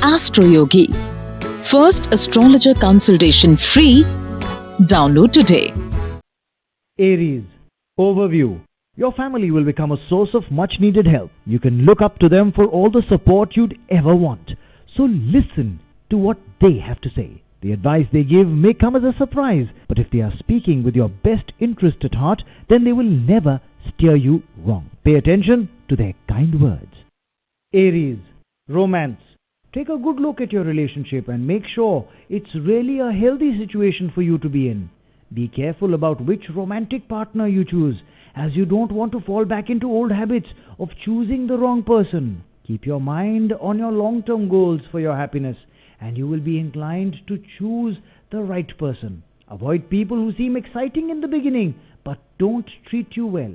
Astro Yogi. First astrologer consultation free. Download today. Aries. Overview. Your family will become a source of much needed help. You can look up to them for all the support you'd ever want. So listen to what they have to say. The advice they give may come as a surprise, but if they are speaking with your best interest at heart, then they will never steer you wrong. Pay attention to their kind words. Aries. Romance. Take a good look at your relationship and make sure it's really a healthy situation for you to be in. Be careful about which romantic partner you choose, as you don't want to fall back into old habits of choosing the wrong person. Keep your mind on your long-term goals for your happiness, and you will be inclined to choose the right person. Avoid people who seem exciting in the beginning but don't treat you well.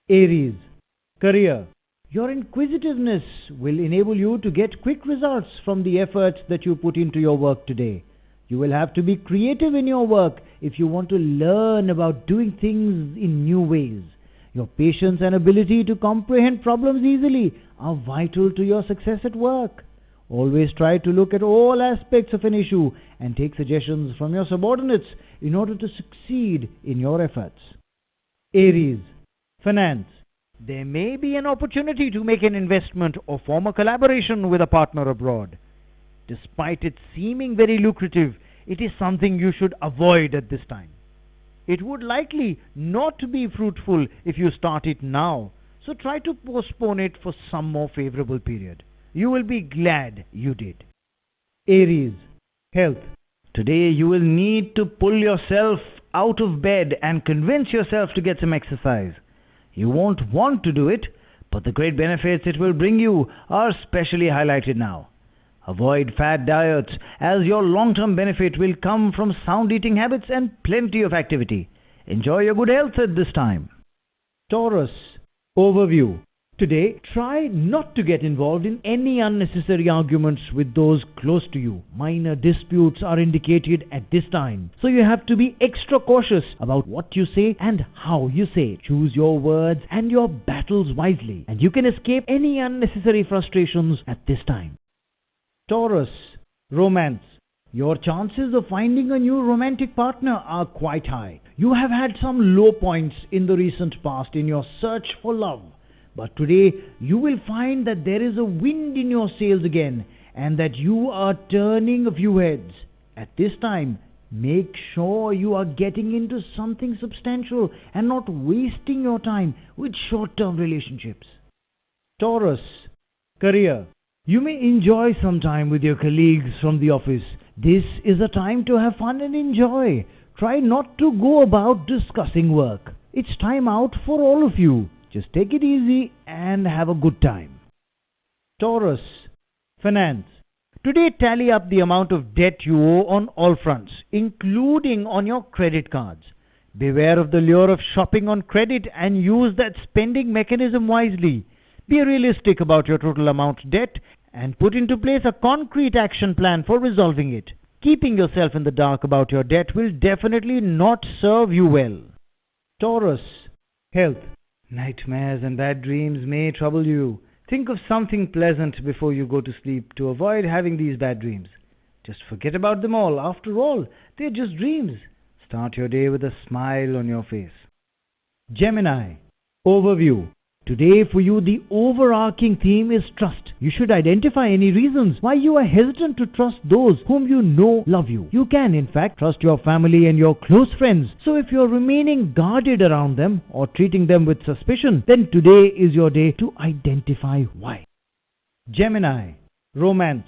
Aries. Career. Your inquisitiveness will enable you to get quick results from the effort that you put into your work today. You will have to be creative in your work if you want to learn about doing things in new ways. Your patience and ability to comprehend problems easily are vital to your success at work. Always try to look at all aspects of an issue and take suggestions from your subordinates in order to succeed in your efforts. Aries. Finance. There may be an opportunity to make an investment or form a collaboration with a partner abroad. Despite it seeming very lucrative, it is something you should avoid at this time. It would likely not be fruitful if you start it now, so try to postpone it for some more favorable period. You will be glad you did. Aries. Health. Today you will need to pull yourself out of bed and convince yourself to get some exercise. You won't want to do it, but the great benefits it will bring you are specially highlighted now. Avoid fad diets, as your long-term benefit will come from sound eating habits and plenty of activity. Enjoy your good health at this time. Taurus. Overview. Today, try not to get involved in any unnecessary arguments with those close to you. Minor disputes are indicated at this time, so you have to be extra cautious about what you say and how you say it. Choose your words and your battles wisely, and you can escape any unnecessary frustrations at this time. Taurus. Romance. Your chances of finding a new romantic partner are quite high. You have had some low points in the recent past in your search for love. But today you will find that there is a wind in your sails again and that you are turning a few heads. At this time, make sure you are getting into something substantial and not wasting your time with short-term relationships. Taurus. Career. You may enjoy some time with your colleagues from the office. This is a time to have fun and enjoy. Try not to go about discussing work. It's time out for all of you. Just take it easy and have a good time. Taurus. Finance. Today tally up the amount of debt you owe on all fronts, including on your credit cards. Beware of the lure of shopping on credit and use that spending mechanism wisely. Be realistic about your total amount debt and put into place a concrete action plan for resolving it. Keeping yourself in the dark about your debt will definitely not serve you well. Taurus. Health. Nightmares and bad dreams may trouble you. Think of something pleasant before you go to sleep to avoid having these bad dreams. Just forget about them all. After all, they're just dreams. Start your day with a smile on your face. Gemini. Overview. Today for you the overarching theme is trust. You should identify any reasons why you are hesitant to trust those whom you know love you. You can in fact trust your family and your close friends. So if you're remaining guarded around them or treating them with suspicion, then today is your day to identify why. Gemini. Romance.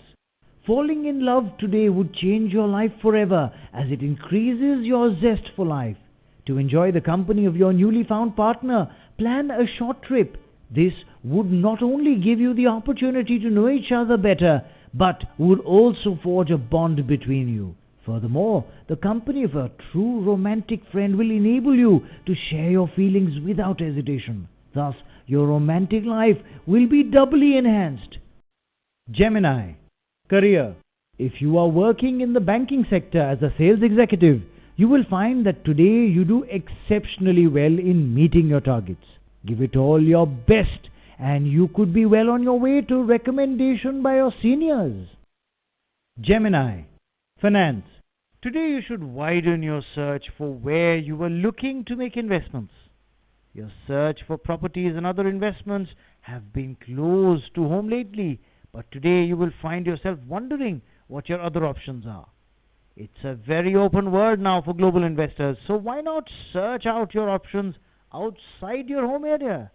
Falling in love today would change your life forever as it increases your zest for life. To enjoy the company of your newly found partner, plan a short trip. This would not only give you the opportunity to know each other better, but would also forge a bond between you. Furthermore, the company of a true romantic friend will enable you to share your feelings without hesitation. Thus, your romantic life will be doubly enhanced. Gemini. Career. If you are working in the banking sector as a sales executive, you will find that today you do exceptionally well in meeting your targets. Give it all your best and you could be well on your way to recommendation by your seniors. Gemini, finance. Today you should widen your search for where you were looking to make investments. Your search for properties and other investments have been close to home lately, but today you will find yourself wondering what your other options are. It's a very open world now for global investors, so why not search out your options outside your home area?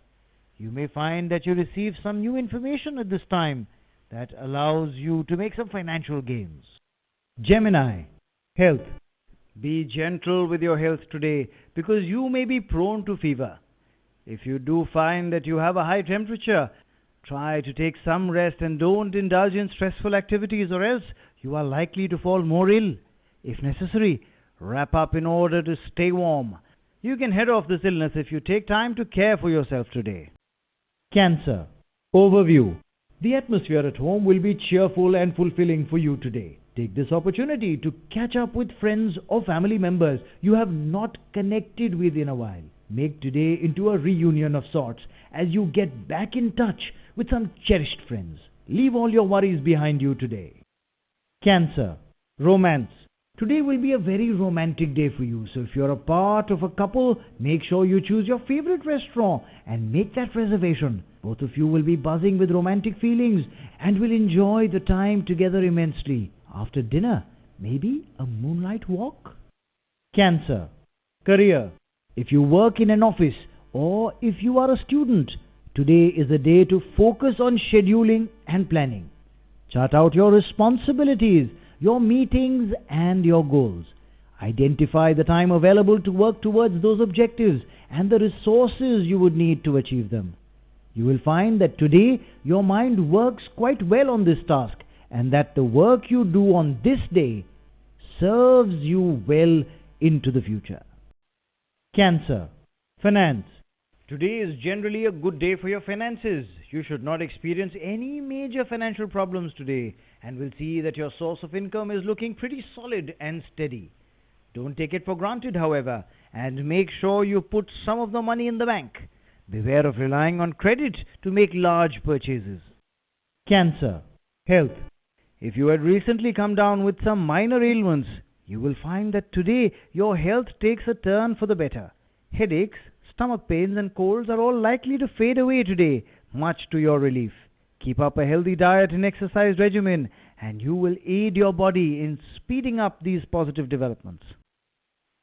You may find that you receive some new information at this time that allows you to make some financial gains. Gemini, health. Be gentle with your health today because you may be prone to fever. If you do find that you have a high temperature, try to take some rest and don't indulge in stressful activities, or else you are likely to fall more ill. If necessary, wrap up in order to stay warm. You can head off this illness if you take time to care for yourself today. Cancer, overview. The atmosphere at home will be cheerful and fulfilling for you today. Take this opportunity to catch up with friends or family members you have not connected with in a while. Make today into a reunion of sorts as you get back in touch with some cherished friends. Leave all your worries behind you today. Cancer, romance. Today will be a very romantic day for you, so if you're a part of a couple, make sure you choose your favorite restaurant and make that reservation. Both of you will be buzzing with romantic feelings and will enjoy the time together immensely. After dinner, maybe a moonlight walk? Cancer, career. If you work in an office or if you are a student, today is a day to focus on scheduling and planning. Chart out your responsibilities, your meetings and your goals. Identify the time available to work towards those objectives and the resources you would need to achieve them. You will find that today your mind works quite well on this task and that the work you do on this day serves you well into the future. Cancer, finance. Today is generally a good day for your finances. You should not experience any major financial problems today and will see that your source of income is looking pretty solid and steady. Don't take it for granted, however, and make sure you put some of the money in the bank. Beware of relying on credit to make large purchases. Cancer, health. If you had recently come down with some minor ailments, you will find that today your health takes a turn for the better. Headaches, stomach pains and colds are all likely to fade away today, much to your relief. Keep up a healthy diet and exercise regimen, and you will aid your body in speeding up these positive developments.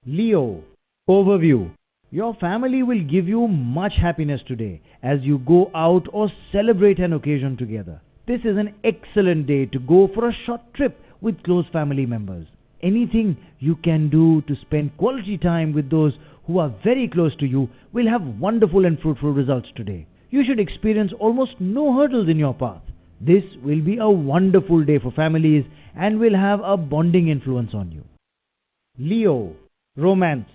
Leo, overview. Your family will give you much happiness today as you go out or celebrate an occasion together. This is an excellent day to go for a short trip with close family members. Anything you can do to spend quality time with those who are very close to you will have wonderful and fruitful results today. You should experience almost no hurdles in your path. This will be a wonderful day for families and will have a bonding influence on you. Leo, romance.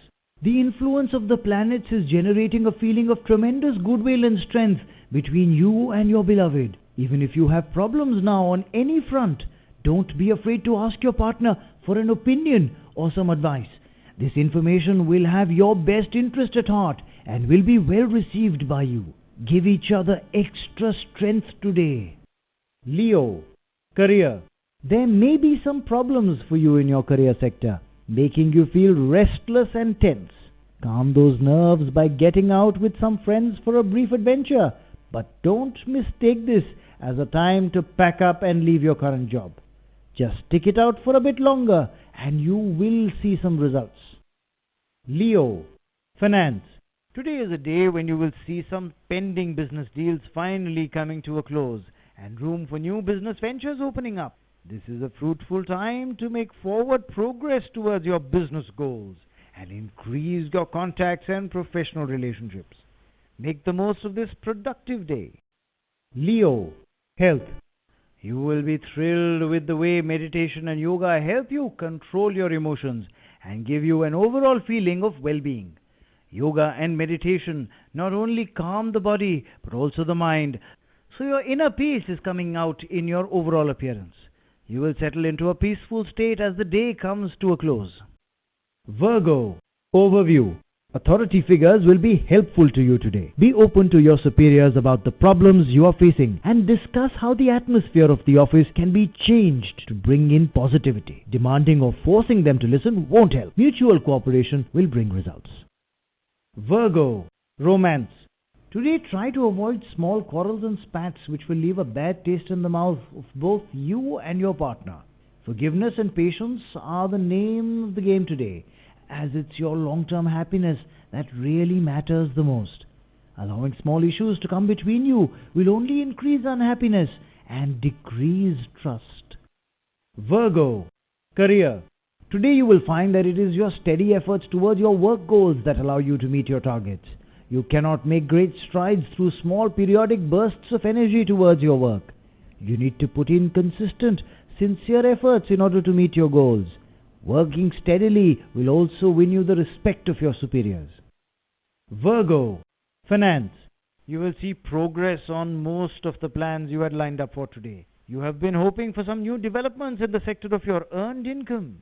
The influence of the planets is generating a feeling of tremendous goodwill and strength between you and your beloved. Even if you have problems now on any front, don't be afraid to ask your partner for an opinion or some advice. This information will have your best interest at heart and will be well received by you. Give each other extra strength today. Leo, career. There may be some problems for you in your career sector, making you feel restless and tense. Calm those nerves by getting out with some friends for a brief adventure, but don't mistake this as a time to pack up and leave your current job. Just stick it out for a bit longer and you will see some results. Leo, finance. Today is a day when you will see some pending business deals finally coming to a close and room for new business ventures opening up. This is a fruitful time to make forward progress towards your business goals and increase your contacts and professional relationships. Make the most of this productive day. Leo, health. You will be thrilled with the way meditation and yoga help you control your emotions and give you an overall feeling of well-being. Yoga and meditation not only calm the body but also the mind, so your inner peace is coming out in your overall appearance. You will settle into a peaceful state as the day comes to a close. Virgo, overview. Authority figures will be helpful to you today. Be open to your superiors about the problems you are facing and discuss how the atmosphere of the office can be changed to bring in positivity. Demanding or forcing them to listen won't help. Mutual cooperation will bring results. Virgo, romance. Today try to avoid small quarrels and spats which will leave a bad taste in the mouth of both you and your partner. Forgiveness and patience are the name of the game today, as it's your long-term happiness that really matters the most. Allowing small issues to come between you will only increase unhappiness and decrease trust. Virgo, career. Today you will find that it is your steady efforts towards your work goals that allow you to meet your targets. You cannot make great strides through small periodic bursts of energy towards your work. You need to put in consistent, sincere efforts in order to meet your goals. Working steadily will also win you the respect of your superiors. Virgo, finance. You will see progress on most of the plans you had lined up for today. You have been hoping for some new developments in the sector of your earned income.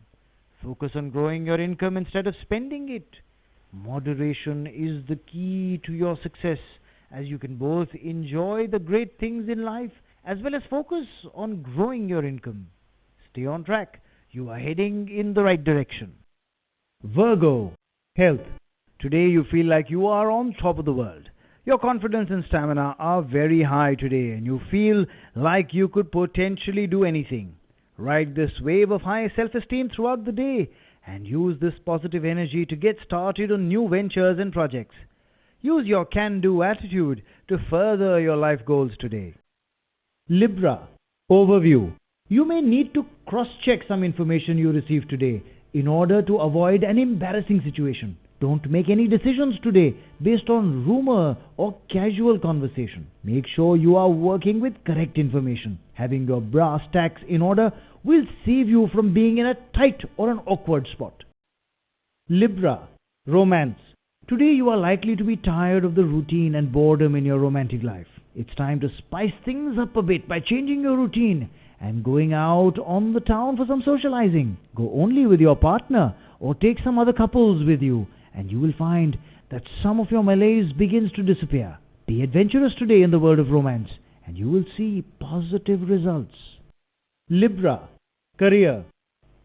Focus on growing your income instead of spending it. Moderation is the key to your success, as you can both enjoy the great things in life as well as focus on growing your income. Stay on track. You are heading in the right direction. Virgo, health. Today you feel like you are on top of the world. Your confidence and stamina are very high today and you feel like you could potentially do anything. Ride this wave of high self-esteem throughout the day and use this positive energy to get started on new ventures and projects. Use your can-do attitude to further your life goals today. Libra, overview. You may need to cross-check some information you receive today in order to avoid an embarrassing situation. Don't make any decisions today based on rumor or casual conversation. Make sure you are working with correct information. Having your brass tacks in order will save you from being in a tight or an awkward spot. Libra, romance. Today you are likely to be tired of the routine and boredom in your romantic life. It's time to spice things up a bit by changing your routine and going out on the town for some socializing. Go only with your partner or take some other couples with you and you will find that some of your malaise begins to disappear. Be adventurous today in the world of romance and you will see positive results. Libra, career.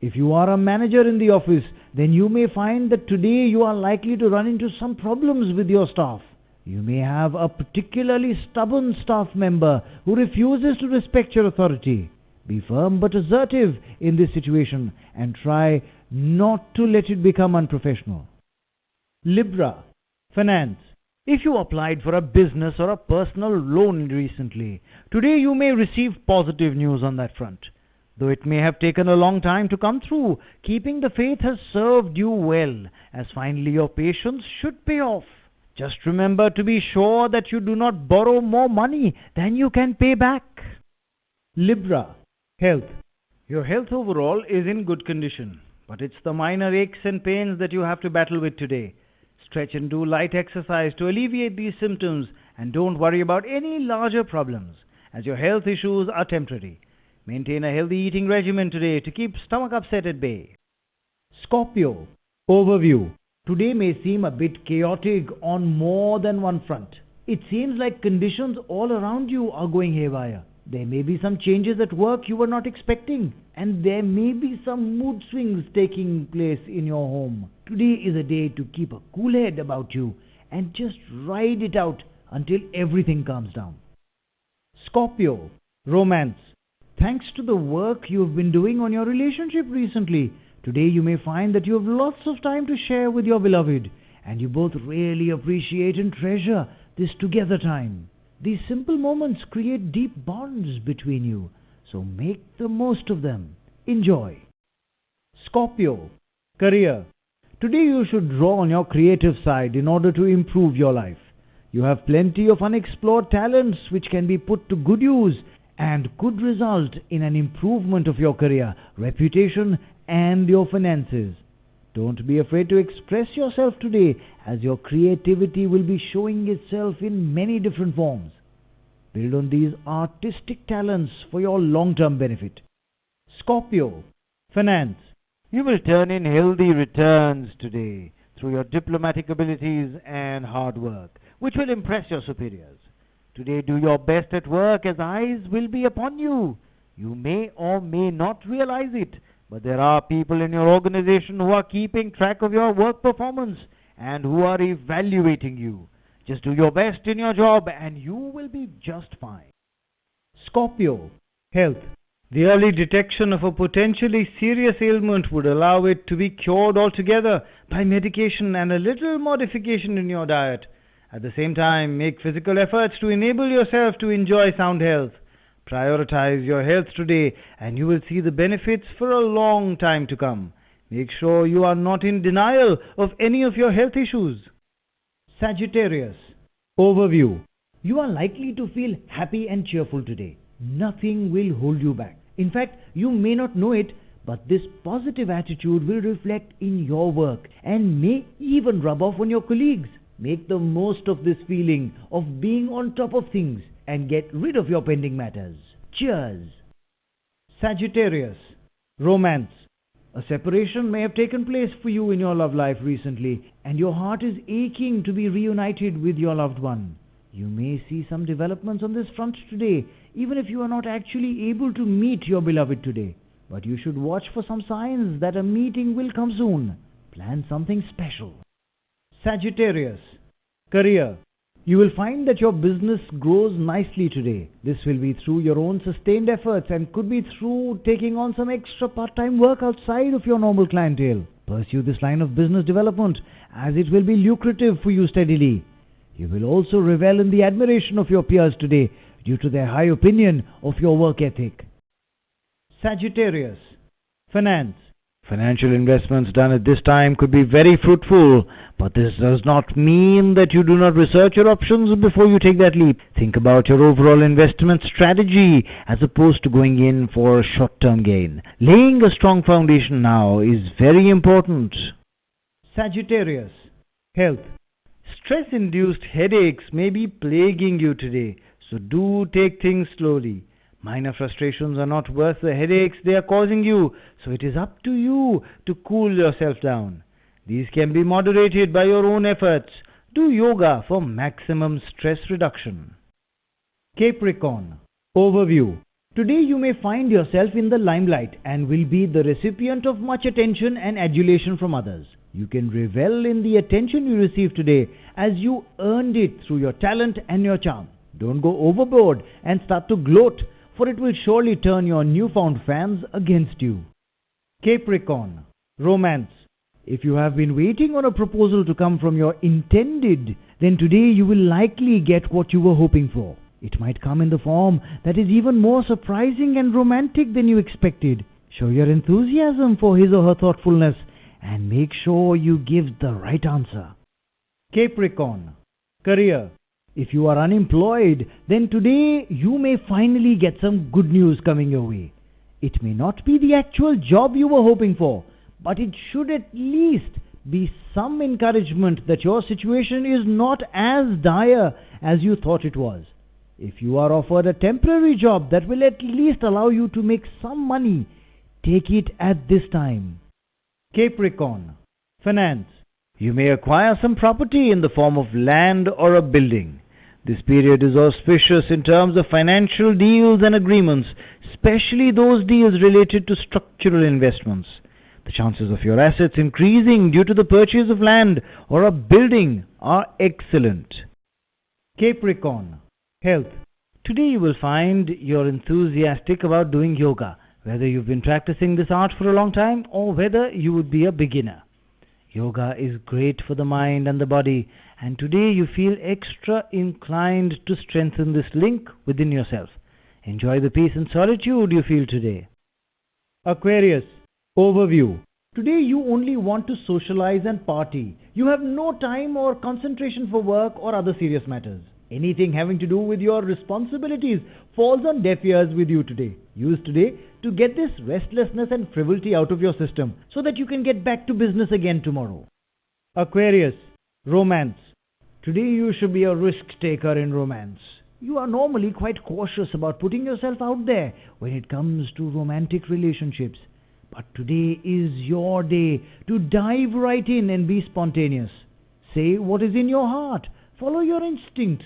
If you are a manager in the office, then you may find that today you are likely to run into some problems with your staff. You may have a particularly stubborn staff member who refuses to respect your authority. Be firm but assertive in this situation and try not to let it become unprofessional. Libra, finance. If you applied for a business or a personal loan recently, today you may receive positive news on that front. Though it may have taken a long time to come through, keeping the faith has served you well, as finally your patience should pay off. Just remember to be sure that you do not borrow more money than you can pay back. Libra, health. Your health overall is in good condition, but it's the minor aches and pains that you have to battle with today. Stretch and do light exercise to alleviate these symptoms and don't worry about any larger problems, as your health issues are temporary. Maintain a healthy eating regimen today to keep stomach upset at bay. Scorpio, overview. Today may seem a bit chaotic on more than one front. It seems like conditions all around you are going haywire. There may be some changes at work you were not expecting, and there may be some mood swings taking place in your home. Today is a day to keep a cool head about you and just ride it out until everything calms down. Scorpio, romance. Thanks to the work you've been doing on your relationship recently, today you may find that you have lots of time to share with your beloved, and you both really appreciate and treasure this together time. These simple moments create deep bonds between you, so make the most of them. Enjoy. Scorpio, career. Today you should draw on your creative side in order to improve your life. You have plenty of unexplored talents which can be put to good use and could result in an improvement of your career, reputation, and your finances. Don't be afraid to express yourself today, as your creativity will be showing itself in many different forms. Build on these artistic talents for your long-term benefit. Scorpio, finance. You will turn in healthy returns today. through your diplomatic abilities and hard work, which will impress your superiors. Today, do your best at work as eyes will be upon you. You may or may not realize it, but there are people in your organization who are keeping track of your work performance and who are evaluating you. Just do your best in your job and you will be just fine. Scorpio, health. The early detection of a potentially serious ailment would allow it to be cured altogether by medication and a little modification in your diet. At the same time, make physical efforts to enable yourself to enjoy sound health. Prioritize your health today and you will see the benefits for a long time to come. Make sure you are not in denial of any of your health issues. Sagittarius, overview. You are likely to feel happy and cheerful today. Nothing will hold you back. In fact, you may not know it, but this positive attitude will reflect in your work and may even rub off on your colleagues. Make the most of this feeling of being on top of things and get rid of your pending matters. Cheers! Sagittarius, romance. A separation may have taken place for you in your love life recently, and your heart is aching to be reunited with your loved one. You may see some developments on this front today, even if you are not actually able to meet your beloved today. But you should watch for some signs that a meeting will come soon. Plan something special. Sagittarius, career. You will find that your business grows nicely today. This will be through your own sustained efforts and could be through taking on some extra part-time work outside of your normal clientele. Pursue this line of business development as it will be lucrative for you steadily. You will also revel in the admiration of your peers today due to their high opinion of your work ethic. Sagittarius, finance. Financial investments done at this time could be very fruitful, but this does not mean that you do not research your options before you take that leap. Think about your overall investment strategy as opposed to going in for short-term gain. Laying a strong foundation now is very important. Sagittarius, health. Stress-induced headaches may be plaguing you today, so do take things slowly. Minor frustrations are not worth the headaches they are causing you, so it is up to you to cool yourself down. These can be moderated by your own efforts. Do yoga for maximum stress reduction. Capricorn, overview. Today you may find yourself in the limelight and will be the recipient of much attention and adulation from others. You can revel in the attention you receive today as you earned it through your talent and your charm. Don't go overboard and start to gloat, for it will surely turn your newfound fans against you. Capricorn, romance. If you have been waiting on a proposal to come from your intended, then today you will likely get what you were hoping for. It might come in the form that is even more surprising and romantic than you expected. Show your enthusiasm for his or her thoughtfulness and make sure you give the right answer. Capricorn, career. If you are unemployed, then today you may finally get some good news coming your way. It may not be the actual job you were hoping for, but it should at least be some encouragement that your situation is not as dire as you thought it was. If you are offered a temporary job that will at least allow you to make some money, take it at this time. Capricorn, finance. You may acquire some property in the form of land or a building. This period is auspicious in terms of financial deals and agreements, especially those deals related to structural investments. The chances of your assets increasing due to the purchase of land or a building are excellent. Capricorn, health. Today you will find you're enthusiastic about doing yoga, whether you've been practicing this art for a long time or whether you would be a beginner. Yoga is great for the mind and the body, and today you feel extra inclined to strengthen this link within yourself. Enjoy the peace and solitude you feel today. Aquarius, overview. Today you only want to socialize and party. You have no time or concentration for work or other serious matters. Anything having to do with your responsibilities falls on deaf ears with you today. Use today to get this restlessness and frivolity out of your system so that you can get back to business again tomorrow. Aquarius, romance. Today you should be a risk taker in romance. You are normally quite cautious about putting yourself out there when it comes to romantic relationships. But today is your day to dive right in and be spontaneous. Say what is in your heart. Follow your instincts.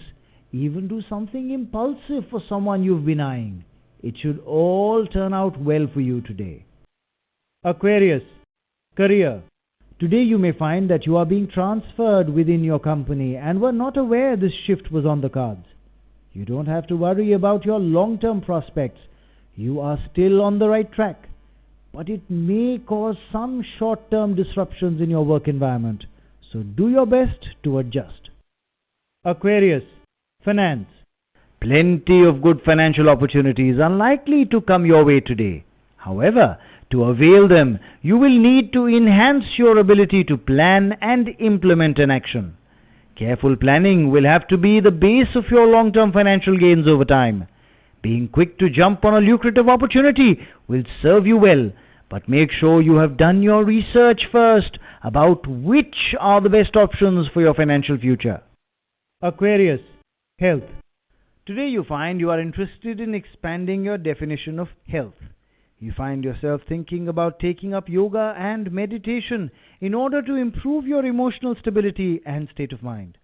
Even do something impulsive for someone you've been eyeing. It should all turn out well for you today. Aquarius, career. Today you may find that you are being transferred within your company and were not aware this shift was on the cards. You don't have to worry about your long-term prospects. You are still on the right track. But it may cause some short-term disruptions in your work environment. So do your best to adjust. Aquarius, finance. Plenty of good financial opportunities are likely to come your way today. However, to avail them, you will need to enhance your ability to plan and implement an action. Careful planning will have to be the base of your long-term financial gains over time. Being quick to jump on a lucrative opportunity will serve you well, but make sure you have done your research first about which are the best options for your financial future. Aquarius, health. Today you find you are interested in expanding your definition of health. You find yourself thinking about taking up yoga and meditation in order to improve your emotional stability and state of mind.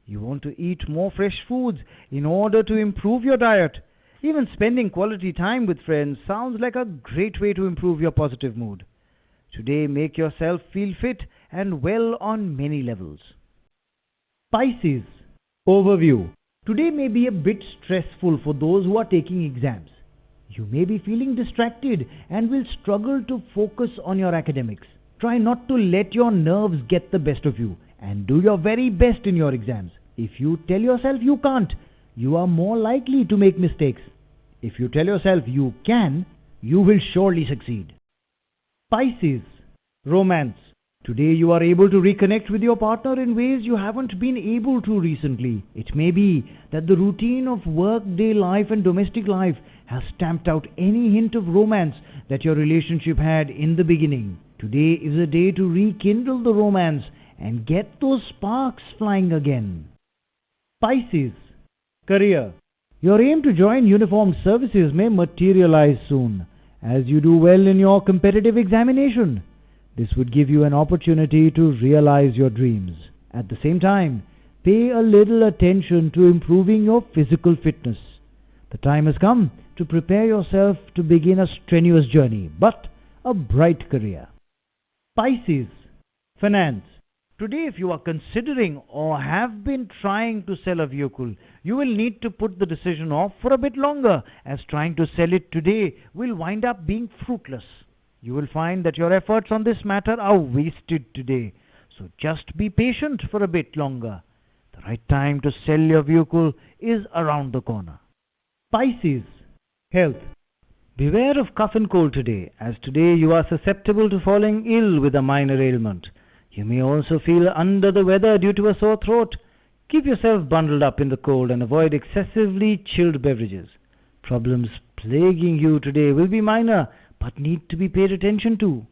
You want to eat more fresh foods in order to improve your diet. Even spending quality time with friends sounds like a great way to improve your positive mood. Today, make yourself feel fit and well on many levels. Pisces, overview. Today may be a bit stressful for those who are taking exams. You may be feeling distracted and will struggle to focus on your academics. Try not to let your nerves get the best of you and do your very best in your exams. If you tell yourself you can't, you are more likely to make mistakes. If you tell yourself you can, you will surely succeed. Pisces, romance. Today you are able to reconnect with your partner in ways you haven't been able to recently. It may be that the routine of work-day life and domestic life has stamped out any hint of romance that your relationship had in the beginning. Today is a day to rekindle the romance and get those sparks flying again. Pisces, career. Your aim to join uniformed services may materialize soon as you do well in your competitive examination. This would give you an opportunity to realize your dreams. At the same time, pay a little attention to improving your physical fitness. The time has come to prepare yourself to begin a strenuous journey, but a bright career. Pisces, finance. Today, if you are considering or have been trying to sell a vehicle, you will need to put the decision off for a bit longer, as trying to sell it today will wind up being fruitless. You will find that your efforts on this matter are wasted today, so just be patient for a bit longer. The right time to sell your vehicle is around the corner. Pisces, health. Beware of cough and cold today, as today you are susceptible to falling ill with a minor ailment. You may also feel under the weather due to a sore throat. Keep yourself bundled up in the cold and avoid excessively chilled beverages. Problems plaguing you today will be minor, but need to be paid attention to.